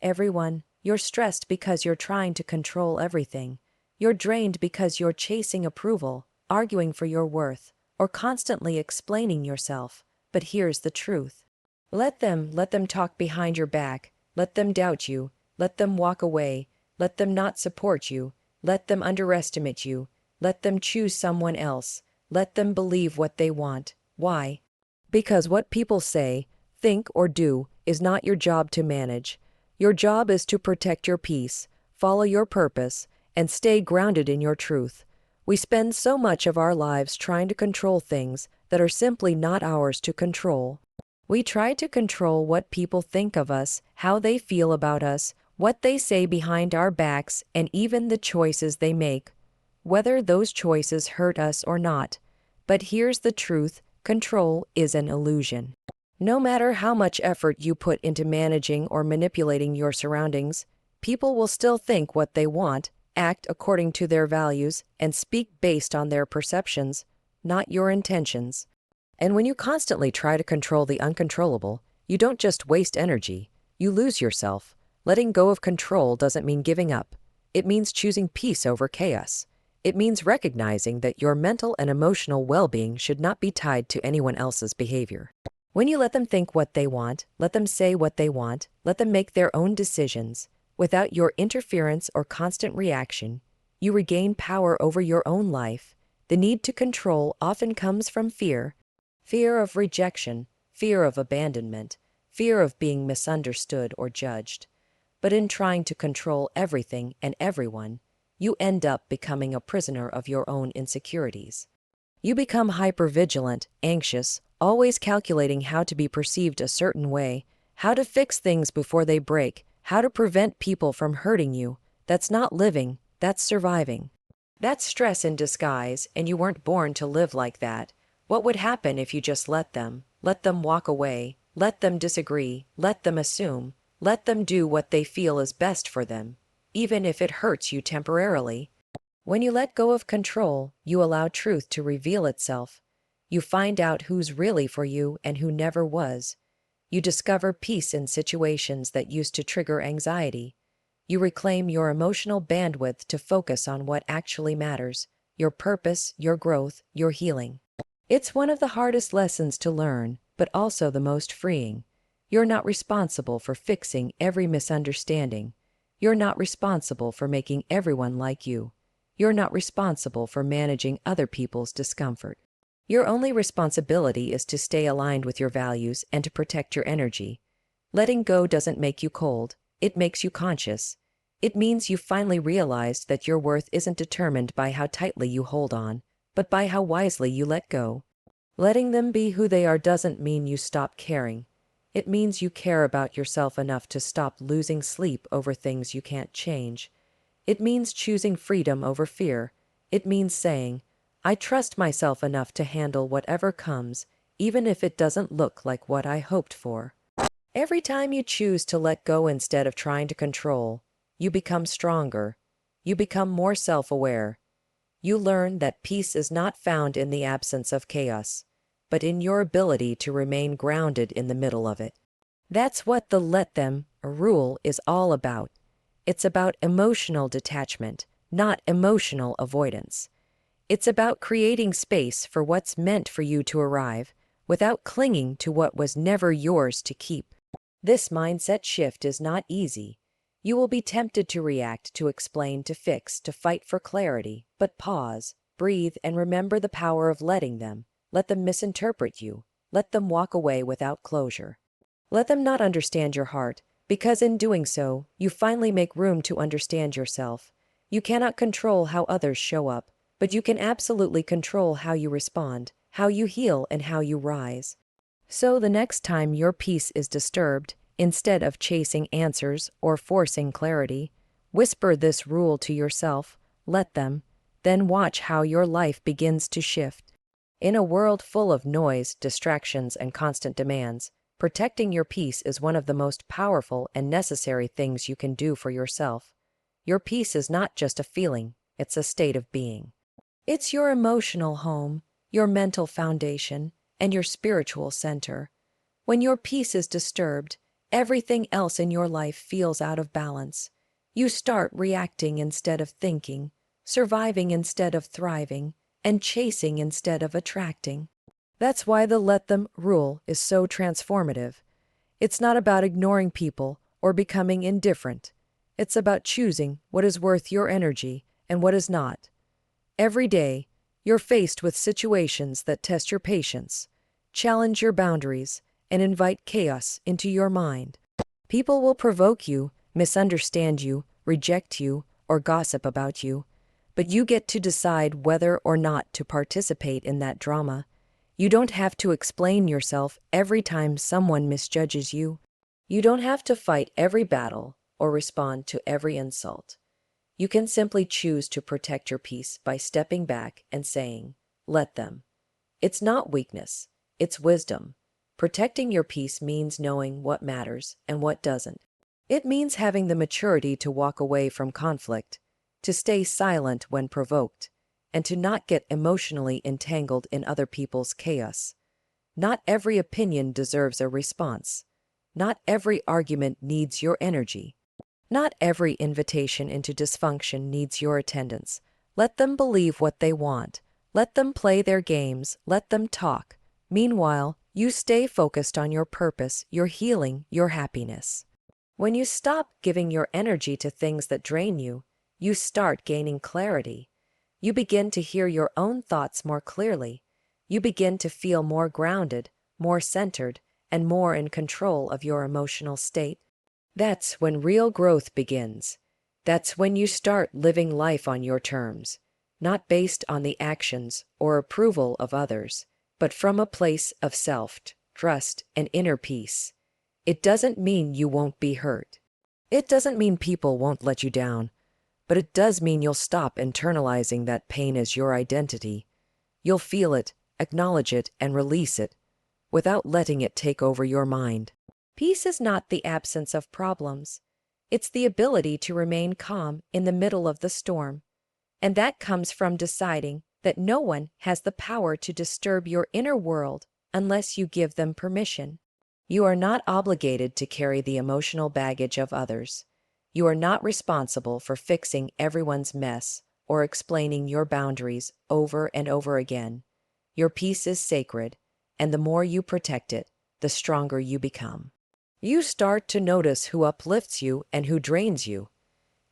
everyone. You're stressed because you're trying to control everything. You're drained because you're chasing approval, arguing for your worth, or constantly explaining yourself. But here's the truth. Let them talk behind your back. Let them doubt you. Let them walk away. Let them not support you. Let them underestimate you. Let them choose someone else. Let them believe what they want. Why? Because what people say, think, or do is not your job to manage. Your job is to protect your peace, follow your purpose, and stay grounded in your truth. We spend so much of our lives trying to control things that are simply not ours to control. We try to control what people think of us, how they feel about us, what they say behind our backs, and even the choices they make, whether those choices hurt us or not. But here's the truth: control is an illusion. No matter how much effort you put into managing or manipulating your surroundings, people will still think what they want, act according to their values, and speak based on their perceptions, not your intentions. And when you constantly try to control the uncontrollable, you don't just waste energy, you lose yourself. Letting go of control doesn't mean giving up. It means choosing peace over chaos. It means recognizing that your mental and emotional well-being should not be tied to anyone else's behavior. When you let them think what they want, let them say what they want, let them make their own decisions, without your interference or constant reaction, you regain power over your own life. The need to control often comes from fear: fear of rejection, fear of abandonment, fear of being misunderstood or judged. But in trying to control everything and everyone, you end up becoming a prisoner of your own insecurities. You become hypervigilant, anxious, always calculating how to be perceived a certain way, how to fix things before they break, how to prevent people from hurting you. That's not living, that's surviving. That's stress in disguise, and you weren't born to live like that. What would happen if you just let them walk away, let them disagree, let them assume, let them do what they feel is best for them, even if it hurts you temporarily? When you let go of control, you allow truth to reveal itself. You find out who's really for you and who never was. You discover peace in situations that used to trigger anxiety. You reclaim your emotional bandwidth to focus on what actually matters: your purpose, your growth, your healing. It's one of the hardest lessons to learn, but also the most freeing. You're not responsible for fixing every misunderstanding. You're not responsible for making everyone like you. You're not responsible for managing other people's discomfort. Your only responsibility is to stay aligned with your values and to protect your energy. Letting go doesn't make you cold, it makes you conscious. It means you finally realized that your worth isn't determined by how tightly you hold on, but by how wisely you let go. Letting them be who they are doesn't mean you stop caring. It means you care about yourself enough to stop losing sleep over things you can't change. It means choosing freedom over fear. It means saying, I trust myself enough to handle whatever comes, even if it doesn't look like what I hoped for. Every time you choose to let go instead of trying to control, you become stronger. You become more self-aware. You learn that peace is not found in the absence of chaos, but in your ability to remain grounded in the middle of it. That's what the let them rule is all about. It's about emotional detachment, not emotional avoidance. It's about creating space for what's meant for you to arrive, without clinging to what was never yours to keep. This mindset shift is not easy. You will be tempted to react, to explain, to fix, to fight for clarity. But pause, breathe, and remember the power of letting them. Let them misinterpret you. Let them walk away without closure. Let them not understand your heart, because in doing so, you finally make room to understand yourself. You cannot control how others show up, but you can absolutely control how you respond, how you heal, and how you rise. So the next time your peace is disturbed, instead of chasing answers or forcing clarity, whisper this rule to yourself: let them. Then watch how your life begins to shift. In a world full of noise, distractions, and constant demands, protecting your peace is one of the most powerful and necessary things you can do for yourself. Your peace is not just a feeling, it's a state of being. It's your emotional home, your mental foundation, and your spiritual center. When your peace is disturbed, everything else in your life feels out of balance. You start reacting instead of thinking, surviving instead of thriving, and chasing instead of attracting. That's why the let them rule is so transformative. It's not about ignoring people or becoming indifferent. It's about choosing what is worth your energy and what is not. Every day, you're faced with situations that test your patience, challenge your boundaries, and invite chaos into your mind. People will provoke you, misunderstand you, reject you, or gossip about you, but you get to decide whether or not to participate in that drama. You don't have to explain yourself every time someone misjudges you. You don't have to fight every battle or respond to every insult. You can simply choose to protect your peace by stepping back and saying, let them. It's not weakness, it's wisdom. Protecting your peace means knowing what matters and what doesn't. It means having the maturity to walk away from conflict, to stay silent when provoked, and to not get emotionally entangled in other people's chaos. Not every opinion deserves a response. Not every argument needs your energy. Not every invitation into dysfunction needs your attendance. Let them believe what they want. Let them play their games. Let them talk. Meanwhile, you stay focused on your purpose, your healing, your happiness. When you stop giving your energy to things that drain you, you start gaining clarity. You begin to hear your own thoughts more clearly. You begin to feel more grounded, more centered, and more in control of your emotional state. That's when real growth begins. That's when you start living life on your terms, not based on the actions or approval of others, but from a place of self-trust and inner peace. It doesn't mean you won't be hurt. It doesn't mean people won't let you down, but it does mean you'll stop internalizing that pain as your identity. You'll feel it, acknowledge it, and release it, without letting it take over your mind. Peace is not the absence of problems. It's the ability to remain calm in the middle of the storm. And that comes from deciding that no one has the power to disturb your inner world unless you give them permission. You are not obligated to carry the emotional baggage of others. You are not responsible for fixing everyone's mess or explaining your boundaries over and over again. Your peace is sacred, and the more you protect it, the stronger you become. You start to notice who uplifts you and who drains you.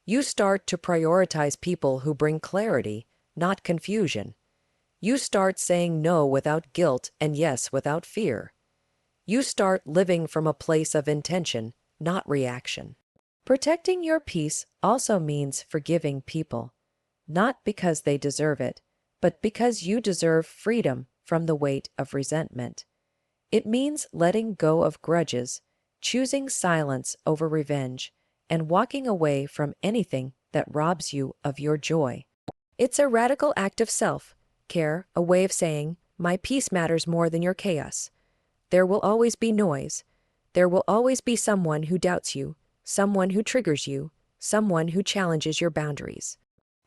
You start to prioritize people who bring clarity, not confusion. You start saying no without guilt and yes without fear. You start living from a place of intention, not reaction. Protecting your peace also means forgiving people, not because they deserve it, but because you deserve freedom from the weight of resentment. It means letting go of grudges, choosing silence over revenge, and walking away from anything that robs you of your joy. It's a radical act of self-care, a way of saying, my peace matters more than your chaos. There will always be noise. There will always be someone who doubts you, someone who triggers you, someone who challenges your boundaries.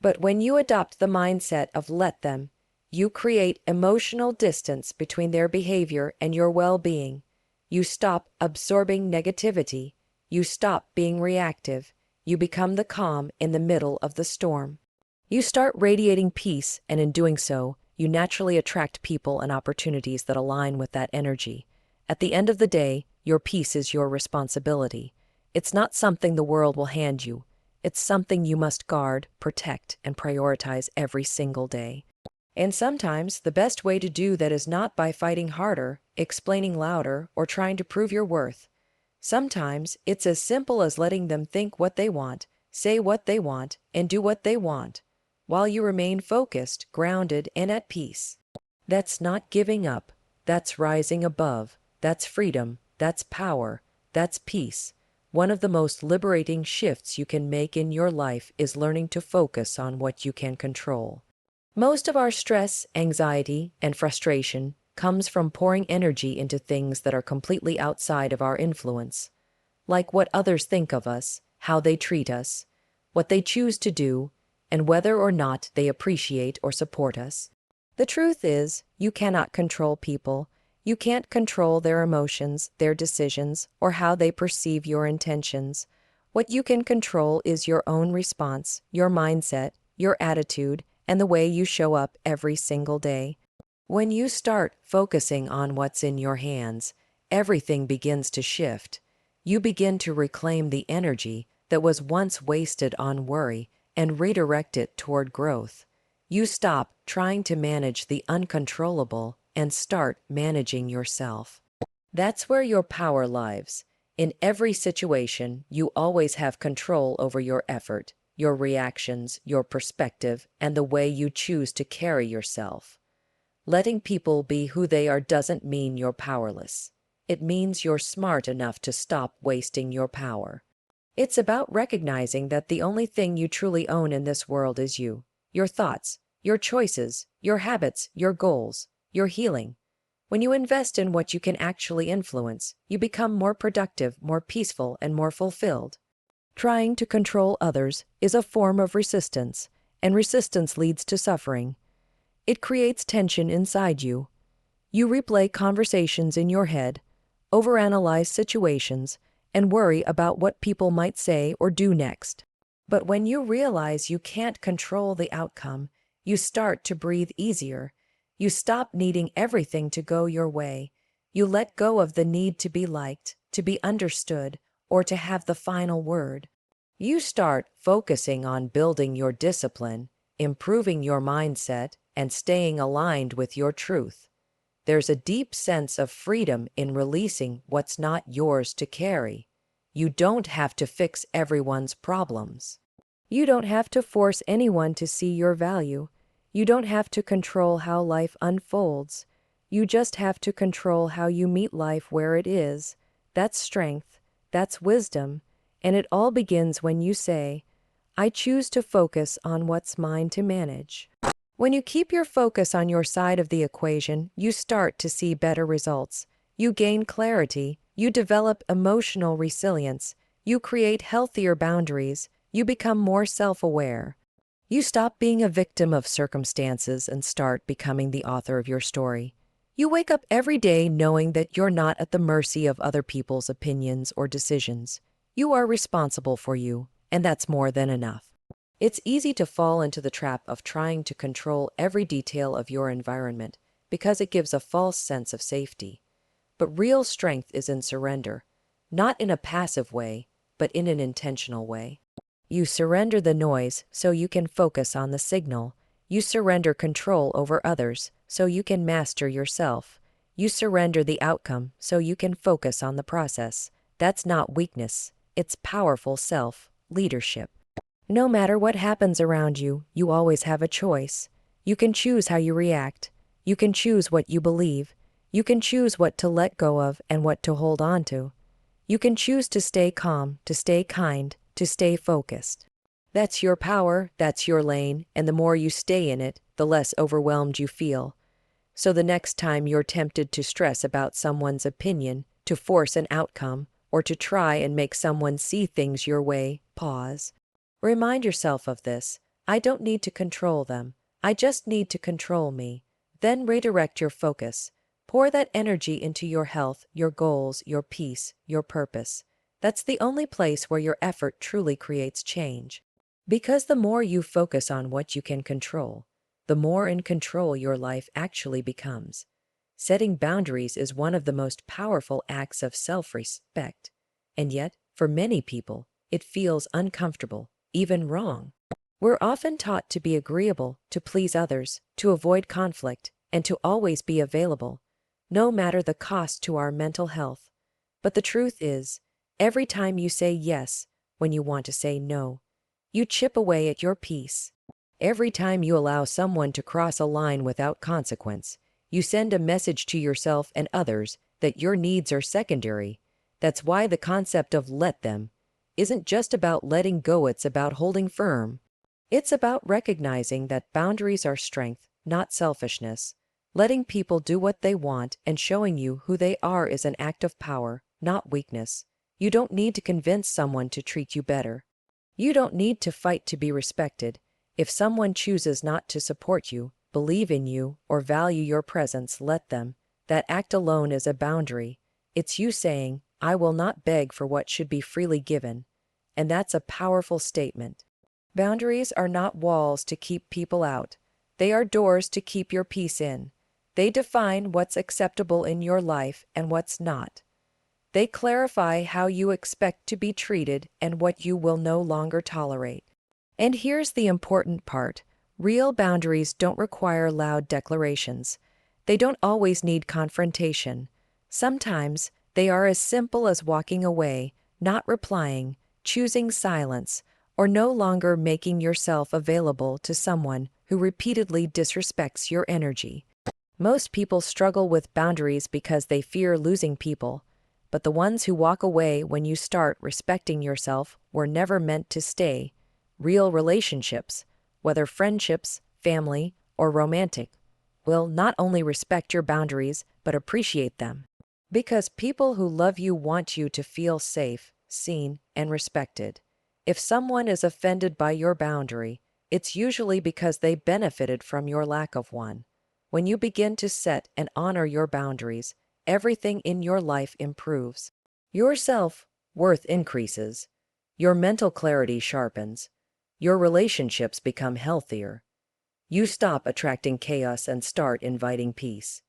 But when you adopt the mindset of let them, you create emotional distance between their behavior and your well-being. You stop absorbing negativity. You stop being reactive. You become the calm in the middle of the storm. You start radiating peace, and in doing so, you naturally attract people and opportunities that align with that energy. At the end of the day, your peace is your responsibility. It's not something the world will hand you. It's something you must guard, protect, and prioritize every single day. And sometimes the best way to do that is not by fighting harder, explaining louder, or trying to prove your worth. Sometimes it's as simple as letting them think what they want, say what they want, and do what they want, while you remain focused, grounded, and at peace. That's not giving up. That's rising above. That's freedom. That's power. That's peace. One of the most liberating shifts you can make in your life is learning to focus on what you can control. Most of our stress, anxiety, and frustration comes from pouring energy into things that are completely outside of our influence, like what others think of us, how they treat us, what they choose to do, and whether or not they appreciate or support us. The truth is, you cannot control people. You can't control their emotions, their decisions, or how they perceive your intentions. What you can control is your own response, your mindset, your attitude, and the way you show up every single day. When you start focusing on what's in your hands, everything begins to shift. You begin to reclaim the energy that was once wasted on worry and redirect it toward growth. You stop trying to manage the uncontrollable and start managing yourself. That's where your power lies. In every situation, you always have control over your effort, your reactions, your perspective, and the way you choose to carry yourself. Letting people be who they are doesn't mean you're powerless. It means you're smart enough to stop wasting your power. It's about recognizing that the only thing you truly own in this world is you, your thoughts, your choices, your habits, your goals, your healing. When you invest in what you can actually influence, you become more productive, more peaceful, and more fulfilled. Trying to control others is a form of resistance, and resistance leads to suffering. It creates tension inside you. You replay conversations in your head, overanalyze situations, and worry about what people might say or do next. But when you realize you can't control the outcome, you start to breathe easier. You stop needing everything to go your way. You let go of the need to be liked, to be understood, or to have the final word. You start focusing on building your discipline, improving your mindset, and staying aligned with your truth. There's a deep sense of freedom in releasing what's not yours to carry. You don't have to fix everyone's problems. You don't have to force anyone to see your value. You don't have to control how life unfolds. You just have to control how you meet life where it is. That's strength, that's wisdom, and it all begins when you say, I choose to focus on what's mine to manage. When you keep your focus on your side of the equation, you start to see better results. You gain clarity, you develop emotional resilience, you create healthier boundaries, you become more self-aware. You stop being a victim of circumstances and start becoming the author of your story. You wake up every day knowing that you're not at the mercy of other people's opinions or decisions. You are responsible for you, and that's more than enough. It's easy to fall into the trap of trying to control every detail of your environment because it gives a false sense of safety. But real strength is in surrender, not in a passive way, but in an intentional way. You surrender the noise so you can focus on the signal. You surrender control over others so you can master yourself. You surrender the outcome so you can focus on the process. That's not weakness, it's powerful self-leadership. No matter what happens around you, you always have a choice. You can choose how you react. You can choose what you believe. You can choose what to let go of and what to hold on to. You can choose to stay calm, to stay kind, to stay focused. That's your power, that's your lane, and the more you stay in it, the less overwhelmed you feel. So the next time you're tempted to stress about someone's opinion, to force an outcome, or to try and make someone see things your way, pause. Remind yourself of this. I don't need to control them. I just need to control me. Then redirect your focus. Pour that energy into your health, your goals, your peace, your purpose. That's the only place where your effort truly creates change. Because the more you focus on what you can control, the more in control your life actually becomes. Setting boundaries is one of the most powerful acts of self-respect. And yet, for many people, it feels uncomfortable, even wrong. We're often taught to be agreeable, to please others, to avoid conflict, and to always be available, no matter the cost to our mental health. But the truth is, every time you say yes when you want to say no, you chip away at your peace. Every time you allow someone to cross a line without consequence, you send a message to yourself and others that your needs are secondary. That's why the concept of let them isn't just about letting go, it's about holding firm. It's about recognizing that boundaries are strength, not selfishness. Letting people do what they want and showing you who they are is an act of power, not weakness. You don't need to convince someone to treat you better. You don't need to fight to be respected. If someone chooses not to support you, believe in you, or value your presence, let them. That act alone is a boundary. It's you saying, I will not beg for what should be freely given. And that's a powerful statement. Boundaries are not walls to keep people out. They are doors to keep your peace in. They define what's acceptable in your life and what's not. They clarify how you expect to be treated and what you will no longer tolerate. And here's the important part. Real boundaries don't require loud declarations. They don't always need confrontation. Sometimes they are as simple as walking away, not replying, choosing silence, or no longer making yourself available to someone who repeatedly disrespects your energy. Most people struggle with boundaries because they fear losing people, but the ones who walk away when you start respecting yourself were never meant to stay. Real relationships, whether friendships, family, or romantic, will not only respect your boundaries but appreciate them. Because people who love you want you to feel safe, seen, and respected. If someone is offended by your boundary, it's usually because they benefited from your lack of one. When you begin to set and honor your boundaries, everything in your life improves. Your self-worth increases. Your mental clarity sharpens. Your relationships become healthier. You stop attracting chaos and start inviting peace.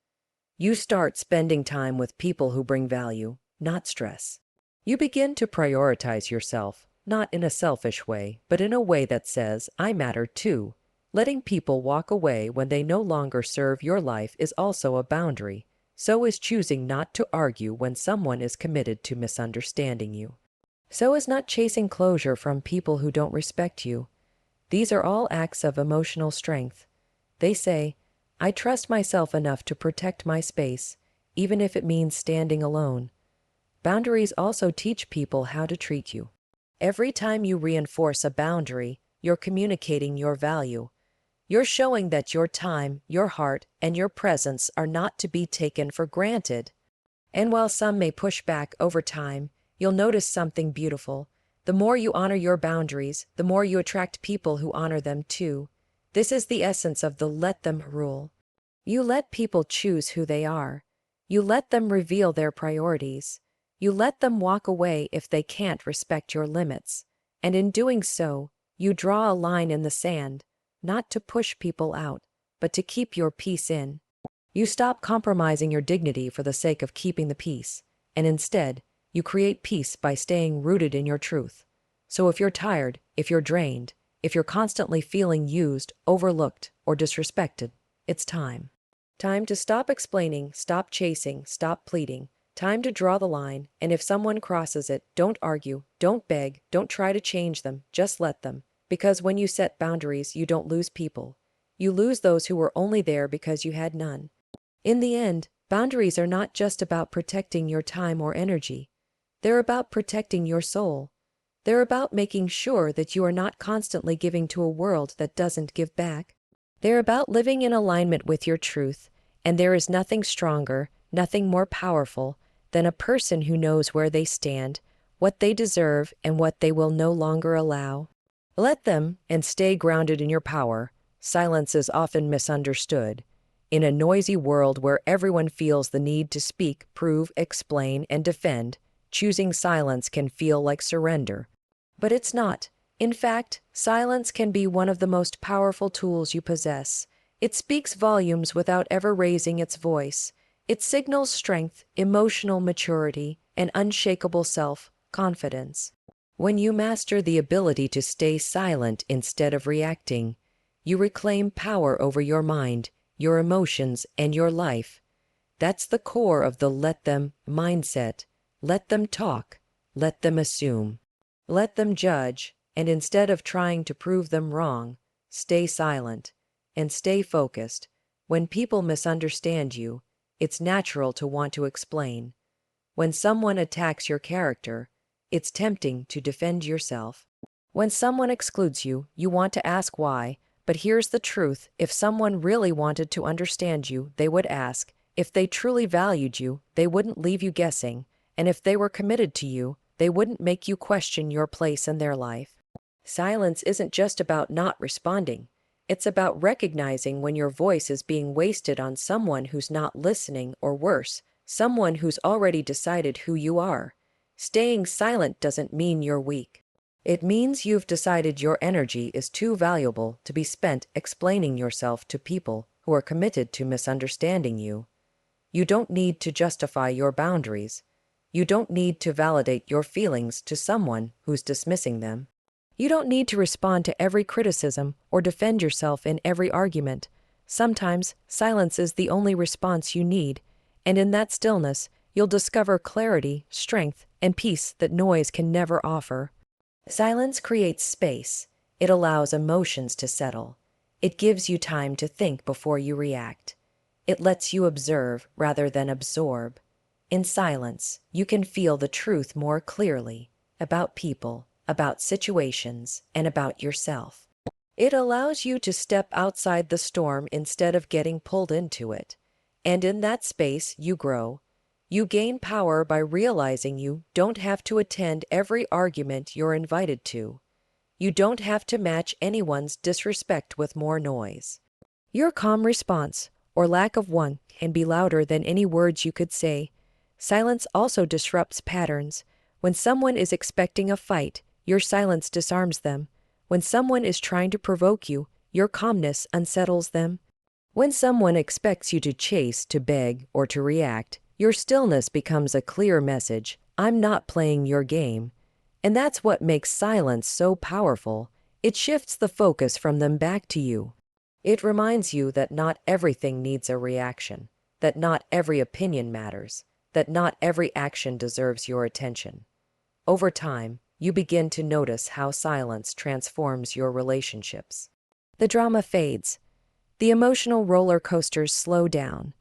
You start spending time with people who bring value, not stress. You begin to prioritize yourself, not in a selfish way, but in a way that says, I matter too. Letting people walk away when they no longer serve your life is also a boundary. So is choosing not to argue when someone is committed to misunderstanding you. So is not chasing closure from people who don't respect you. These are all acts of emotional strength. They say, I trust myself enough to protect my space, even if it means standing alone. Boundaries also teach people how to treat you. Every time you reinforce a boundary, you're communicating your value. You're showing that your time, your heart, and your presence are not to be taken for granted. And while some may push back over time, you'll notice something beautiful. The more you honor your boundaries, the more you attract people who honor them too. This is the essence of the let them rule. You let people choose who they are. You let them reveal their priorities. You let them walk away if they can't respect your limits. And in doing so, you draw a line in the sand, not to push people out, but to keep your peace in. You stop compromising your dignity for the sake of keeping the peace, and instead, you create peace by staying rooted in your truth. So if you're tired, if you're drained, if you're constantly feeling used, overlooked, or disrespected, it's time. Time to stop explaining, stop chasing, stop pleading. Time to draw the line, and if someone crosses it, don't argue, don't beg, don't try to change them, just let them. Because when you set boundaries, you don't lose people. You lose those who were only there because you had none. In the end, boundaries are not just about protecting your time or energy. They're about protecting your soul. They're about making sure that you are not constantly giving to a world that doesn't give back. They're about living in alignment with your truth, and there is nothing stronger, nothing more powerful, than a person who knows where they stand, what they deserve, and what they will no longer allow. Let them, and stay grounded in your power. Silence is often misunderstood. In a noisy world where everyone feels the need to speak, prove, explain, and defend, choosing silence can feel like surrender. But it's not. In fact, silence can be one of the most powerful tools you possess. It speaks volumes without ever raising its voice. It signals strength, emotional maturity, and unshakable self-confidence. When you master the ability to stay silent instead of reacting, you reclaim power over your mind, your emotions, and your life. That's the core of the let them mindset. Let them talk. Let them assume. Let them judge, and instead of trying to prove them wrong, stay silent and stay focused. When people misunderstand you, it's natural to want to explain. When someone attacks your character, it's tempting to defend yourself. When someone excludes you, you want to ask why, but here's the truth: if someone really wanted to understand you, they would ask. If they truly valued you, they wouldn't leave you guessing, and if they were committed to you, they wouldn't make you question your place in their life. Silence isn't just about not responding. It's about recognizing when your voice is being wasted on someone who's not listening, or worse, someone who's already decided who you are. Staying silent doesn't mean you're weak. It means you've decided your energy is too valuable to be spent explaining yourself to people who are committed to misunderstanding you. You don't need to justify your boundaries. You don't need to validate your feelings to someone who's dismissing them. You don't need to respond to every criticism or defend yourself in every argument. Sometimes, silence is the only response you need, and in that stillness, you'll discover clarity, strength, and peace that noise can never offer. Silence creates space. It allows emotions to settle. It gives you time to think before you react. It lets you observe rather than absorb. In silence, you can feel the truth more clearly about people, about situations, and about yourself. It allows you to step outside the storm instead of getting pulled into it. And in that space, you grow. You gain power by realizing you don't have to attend every argument you're invited to. You don't have to match anyone's disrespect with more noise. Your calm response, or lack of one, can be louder than any words you could say. Silence also disrupts patterns. When someone is expecting a fight, your silence disarms them. When someone is trying to provoke you, your calmness unsettles them. When someone expects you to chase, to beg, or to react, your stillness becomes a clear message: I'm not playing your game. And that's what makes silence so powerful. It shifts the focus from them back to you. It reminds you that not everything needs a reaction, that not every opinion matters, that not every action deserves your attention. Over time, you begin to notice how silence transforms your relationships. The drama fades. The emotional roller coasters slow down.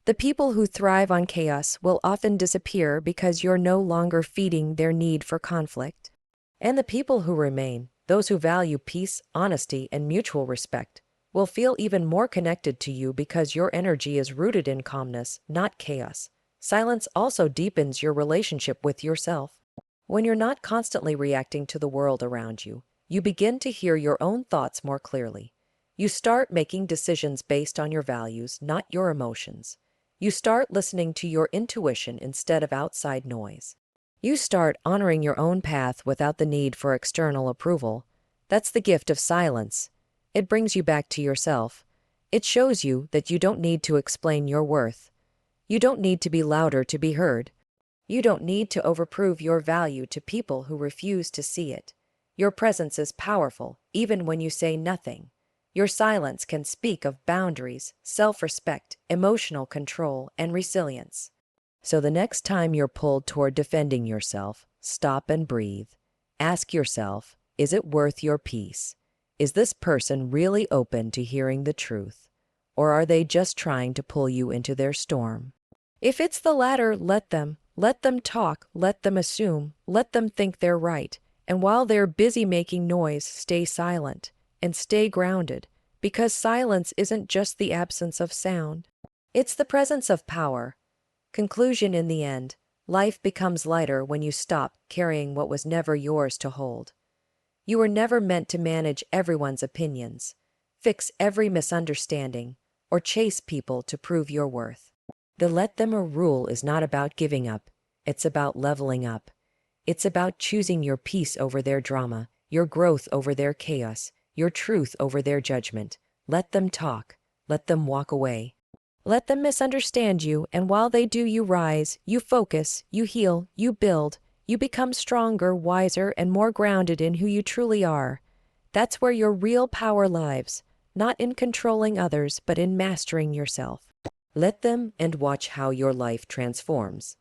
The people who thrive on chaos will often disappear because you're no longer feeding their need for conflict. And the people who remain, those who value peace, honesty, and mutual respect, will feel even more connected to you because your energy is rooted in calmness, not chaos. Silence also deepens your relationship with yourself. When you're not constantly reacting to the world around you, you begin to hear your own thoughts more clearly. You start making decisions based on your values, not your emotions. You start listening to your intuition instead of outside noise. You start honoring your own path without the need for external approval. That's the gift of silence. It brings you back to yourself. It shows you that you don't need to explain your worth. You don't need to be louder to be heard. You don't need to overprove your value to people who refuse to see it. Your presence is powerful, even when you say nothing. Your silence can speak of boundaries, self-respect, emotional control, and resilience. So the next time you're pulled toward defending yourself, stop and breathe. Ask yourself, is it worth your peace? Is this person really open to hearing the truth? Or are they just trying to pull you into their storm? If it's the latter, let them. Let them talk, let them assume, let them think they're right. And while they're busy making noise, stay silent. And stay grounded, because silence isn't just the absence of sound. It's the presence of power. Conclusion: in the end, life becomes lighter when you stop carrying what was never yours to hold. You were never meant to manage everyone's opinions, fix every misunderstanding, or chase people to prove your worth. The let them rule is not about giving up, it's about leveling up. It's about choosing your peace over their drama, your growth over their chaos, your truth over their judgment. Let them talk. Let them walk away. Let them misunderstand you, and while they do, you rise, you focus, you heal, you build, you become stronger, wiser, and more grounded in who you truly are. That's where your real power lies, not in controlling others, but in mastering yourself. Let them, and watch how your life transforms.